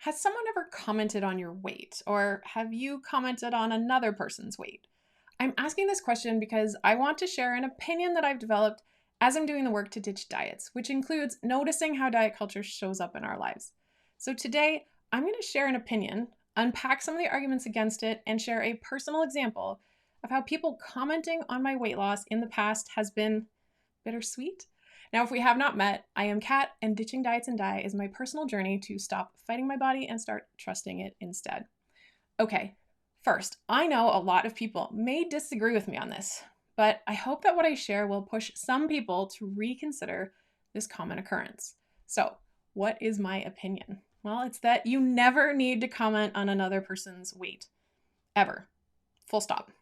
Has someone ever commented on your weight, or have you commented on another person's weight? I'm asking this question because I want to share an opinion that I've developed as I'm doing the work to ditch diets, which includes noticing how diet culture shows up in our lives. So today, I'm going to share an opinion, unpack some of the arguments against it, and share a personal example of how people commenting on my weight loss in the past has been bittersweet. Now, if we have not met, I am Kat, and Ditching Diets and Die is my personal journey to stop fighting my body and start trusting it instead. Okay, first, I know a lot of people may disagree with me on this, but I hope that what I share will push some people to reconsider this common occurrence. So, what is my opinion? Well, it's that you never need to comment on another person's weight. Ever. Full stop.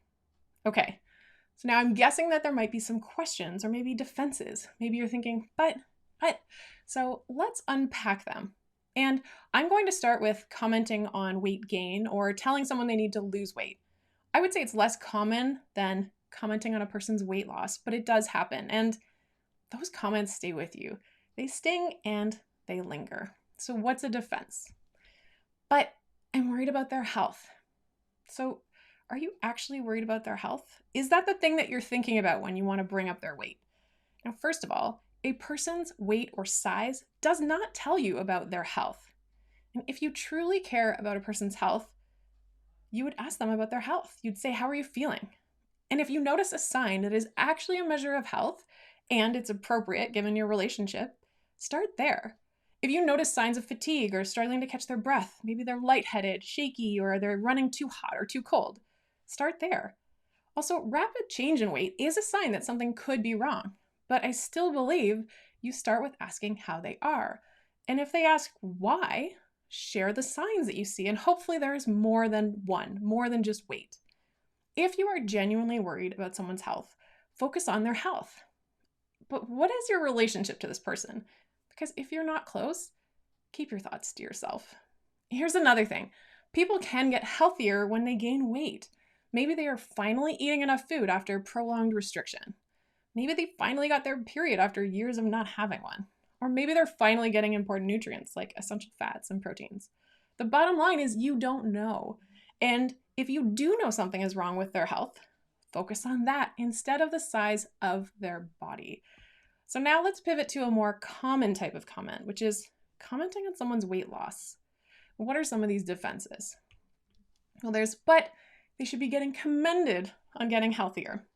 Okay, so now I'm guessing that there might be some questions or maybe defenses. Maybe you're thinking, but. So let's unpack them. And I'm going to start with commenting on weight gain or telling someone they need to lose weight. I would say it's less common than commenting on a person's weight loss, but it does happen. And those comments stay with you. They sting and they linger. So what's a defense? But I'm worried about their health. So are you actually worried about their health? Is that the thing that you're thinking about when you want to bring up their weight? Now, first of all, a person's weight or size does not tell you about their health. And if you truly care about a person's health, you would ask them about their health. You'd say, how are you feeling? And if you notice a sign that is actually a measure of health and it's appropriate given your relationship, start there. If you notice signs of fatigue or struggling to catch their breath, maybe they're lightheaded, shaky, or they're running too hot or too cold, start there. Also, rapid change in weight is a sign that something could be wrong, but I still believe you start with asking how they are. And if they ask why, share the signs that you see, and hopefully there is more than one, more than just weight. If you are genuinely worried about someone's health, focus on their health. But what is your relationship to this person? Because if you're not close, keep your thoughts to yourself. Here's another thing. People can get healthier when they gain weight. Maybe they are finally eating enough food after prolonged restriction. Maybe they finally got their period after years of not having one. Or maybe they're finally getting important nutrients like essential fats and proteins. The bottom line is you don't know. And if you do know something is wrong with their health, focus on that instead of the size of their body. So now let's pivot to a more common type of comment, which is commenting on someone's weight loss. What are some of these defenses? Well, but they should be getting commended on getting healthier.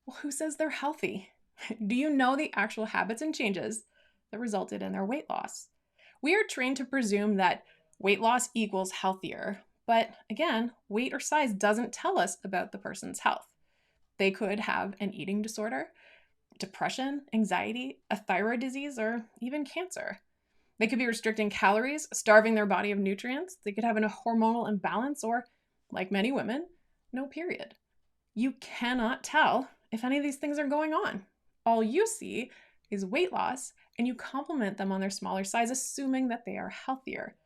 Well, who says they're healthy? Do you know the actual habits and changes that resulted in their weight loss? We are trained to presume that weight loss equals healthier, but again, weight or size doesn't tell us about the person's health. They could have an eating disorder, depression, anxiety, a thyroid disease, or even cancer. They could be restricting calories, starving their body of nutrients. They could have a hormonal imbalance, or, like many women, no period. You cannot tell if any of these things are going on. All you see is weight loss, and you compliment them on their smaller size, assuming that they are healthier.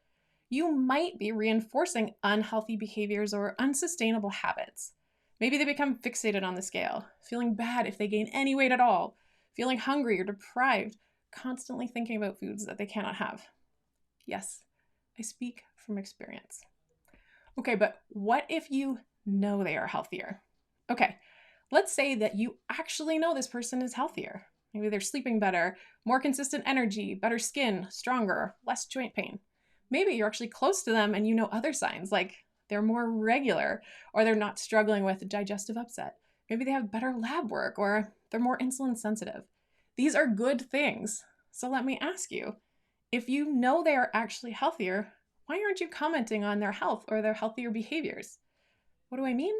You might be reinforcing unhealthy behaviors or unsustainable habits. Maybe they become fixated on the scale, feeling bad if they gain any weight at all, feeling hungry or deprived, constantly thinking about foods that they cannot have. Yes, I speak from experience. Okay, but what if you know they are healthier? Okay, let's say that you actually know this person is healthier. Maybe they're sleeping better, more consistent energy, better skin, stronger, less joint pain. Maybe you're actually close to them and you know other signs like they're more regular or they're not struggling with digestive upset. Maybe they have better lab work or they're more insulin sensitive. These are good things. So let me ask you, if you know they are actually healthier, why aren't you commenting on their health or their healthier behaviors? What do I mean?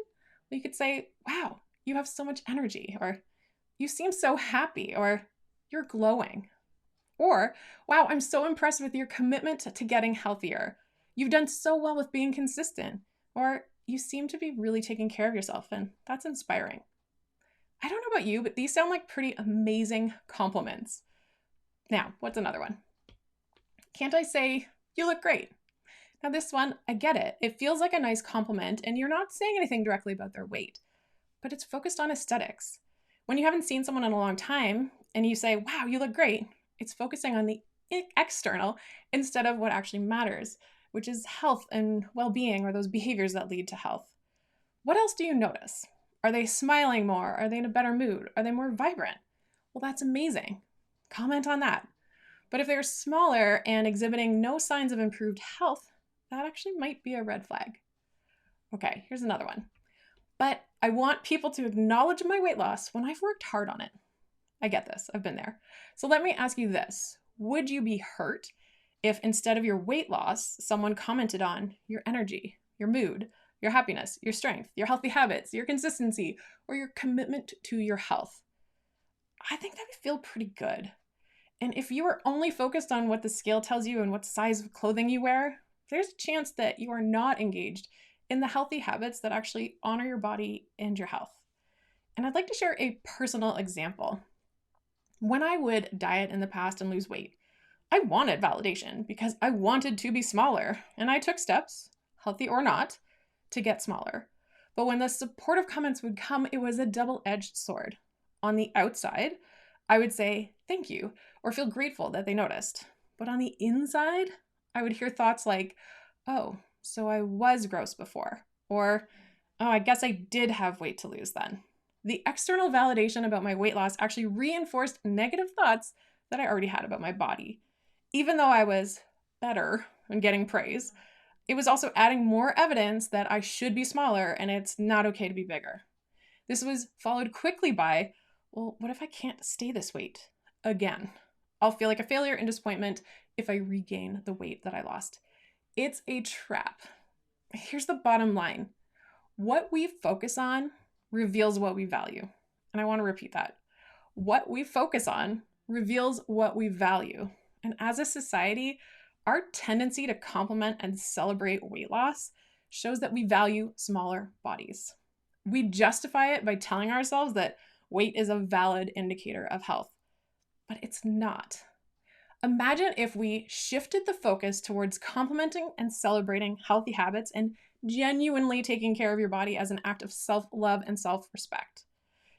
Well, you could say, wow, you have so much energy, or you seem so happy, or you're glowing. Or, wow, I'm so impressed with your commitment to getting healthier. You've done so well with being consistent. Or, you seem to be really taking care of yourself, and that's inspiring. I don't know about you, but these sound like pretty amazing compliments. Now, what's another one? Can't I say, you look great? Now, this one, I get it. It feels like a nice compliment, and you're not saying anything directly about their weight, but it's focused on aesthetics. When you haven't seen someone in a long time and you say, wow, you look great, it's focusing on the external instead of what actually matters, which is health and well-being, or those behaviors that lead to health. What else do you notice? Are they smiling more? Are they in a better mood? Are they more vibrant? Well, that's amazing. Comment on that. But if they're smaller and exhibiting no signs of improved health, that actually might be a red flag. Okay, here's another one. But I want people to acknowledge my weight loss when I've worked hard on it. I get this, I've been there. So let me ask you this. Would you be hurt if instead of your weight loss, someone commented on your energy, your mood, your happiness, your strength, your healthy habits, your consistency, or your commitment to your health? I think that would feel pretty good. And if you are only focused on what the scale tells you and what size of clothing you wear, there's a chance that you are not engaged in the healthy habits that actually honor your body and your health. And I'd like to share a personal example. When I would diet in the past and lose weight, I wanted validation because I wanted to be smaller, and I took steps, healthy or not, to get smaller. But when the supportive comments would come, it was a double-edged sword. On the outside, I would say thank you or feel grateful that they noticed. But on the inside, I would hear thoughts like, oh, so I was gross before, or oh, I guess I did have weight to lose then. The external validation about my weight loss actually reinforced negative thoughts that I already had about my body. Even though I was better and getting praise, it was also adding more evidence that I should be smaller and it's not okay to be bigger. This was followed quickly by, well, what if I can't stay this weight again? I'll feel like a failure and disappointment if I regain the weight that I lost. It's a trap. Here's the bottom line. What we focus on reveals what we value. And I want to repeat that. What we focus on reveals what we value. And as a society, our tendency to compliment and celebrate weight loss shows that we value smaller bodies. We justify it by telling ourselves that weight is a valid indicator of health, but it's not. Imagine if we shifted the focus towards complimenting and celebrating healthy habits and genuinely taking care of your body as an act of self-love and self-respect.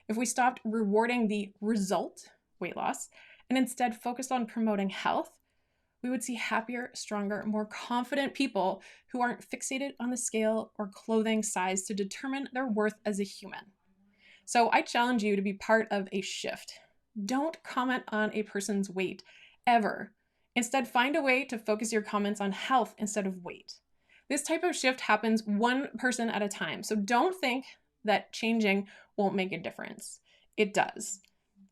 If we stopped rewarding the result, weight loss, and instead focused on promoting health, we would see happier, stronger, more confident people who aren't fixated on the scale or clothing size to determine their worth as a human. So I challenge you to be part of a shift. Don't comment on a person's weight, ever. Instead, find a way to focus your comments on health instead of weight. This type of shift happens one person at a time, so don't think that changing won't make a difference. It does.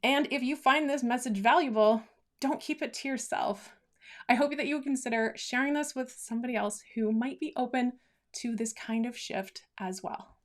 And if you find this message valuable, don't keep it to yourself. I hope that you will consider sharing this with somebody else who might be open to this kind of shift as well.